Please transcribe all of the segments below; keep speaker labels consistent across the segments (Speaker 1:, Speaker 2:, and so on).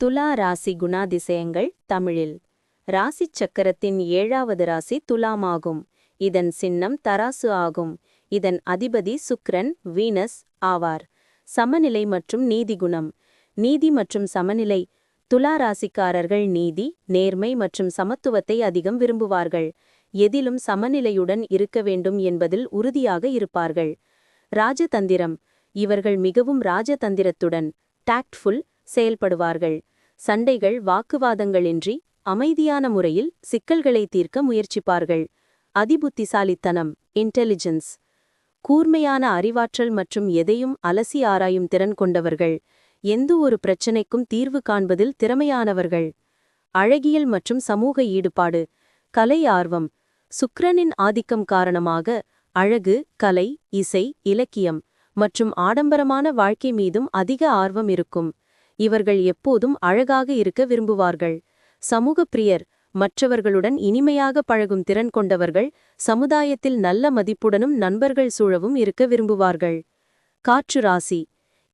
Speaker 1: துலா ராசி குணாதிசயங்கள் தமிழில். ராசிச் சக்கரத்தின் 7வது ராசி துலாமாகும். இதன் சின்னம் தராசு ஆகும். இதன் அதிபதி சுக்கிரன் வீனஸ் ஆவார். சமநிலை மற்றும் நீதி குணம். நீதி மற்றும் சமநிலை. துலா ராசிக்காரர்கள் நீதி, நேர்மை மற்றும் சமத்துவத்தை அதிகம் விரும்புவார்கள். எதிலும் சமநிலையுடன் இருக்க வேண்டும் என்பதில் உறுதியாக இருப்பார்கள். ராஜதந்திரம். இவர்கள் மிகவும் ராஜதந்திரத்துடன் டாக்ட்ஃபுல் செயல்படுவார்கள். சண்டைகள் வாக்குவாதங்களின்றி அமைதியான முறையில் சிக்கல்களை தீர்க்க முயற்சிப்பார்கள். அதிபுத்திசாலித்தனம் இன்டெலிஜென்ஸ். கூர்மையான அறிவாற்றல் மற்றும் எதையும் அலசி ஆராயும் திறன் கொண்டவர்கள். எந்த ஒரு பிரச்சினைக்கும் தீர்வு காண்பதில் திறமையானவர்கள். அழகியல் மற்றும் சமூக ஈடுபாடு. கலை ஆர்வம். சுக்கிரனின் ஆதிக்கம் காரணமாக அழகு, கலை, இசை, இலக்கியம் மற்றும் ஆடம்பரமான வாழ்க்கை மீதும் அதிக ஆர்வம் இருக்கும். இவர்கள் எப்போதும் அழகாக இருக்க விரும்புவார்கள். சமூக பிரியர். மற்றவர்களுடன் இனிமையாக பழகும் திறன் கொண்டவர்கள். சமுதாயத்தில் நல்ல மதிப்புடனும் நண்பர்கள் சூழவும் இருக்க விரும்புவார்கள். காற்று ராசி.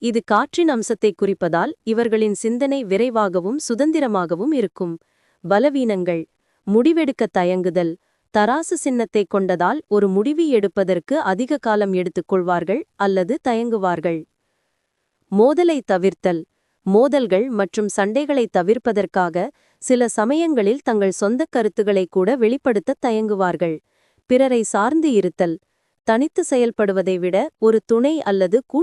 Speaker 1: இது காற்றின் அம்சத்தை குறிப்பதால் இவர்களின் சிந்தனை விரைவாகவும் சுதந்திரமாகவும் இருக்கும். பலவீனங்கள். முடிவெடுக்க தயங்குதல். தராசு சின்னத்தை கொண்டதால் ஒரு முடிவு எடுப்பதற்கு அதிக காலம் எடுத்துக்கொள்வார்கள் அல்லது தயங்குவார்கள். மோதலை தவிர்த்தல். மோதல்கள் மற்றும் சண்டைகளை தவிர்ப்பதற்காக சில சமயங்களில் தங்கள் சொந்த கருத்துக்களை கூட வெளிப்படுத்த தயங்குவார்கள். பிறரை சார்ந்து இருத்தல். தனித்து செயல்படுவதை விட ஒரு துணை அல்லது கூட்டு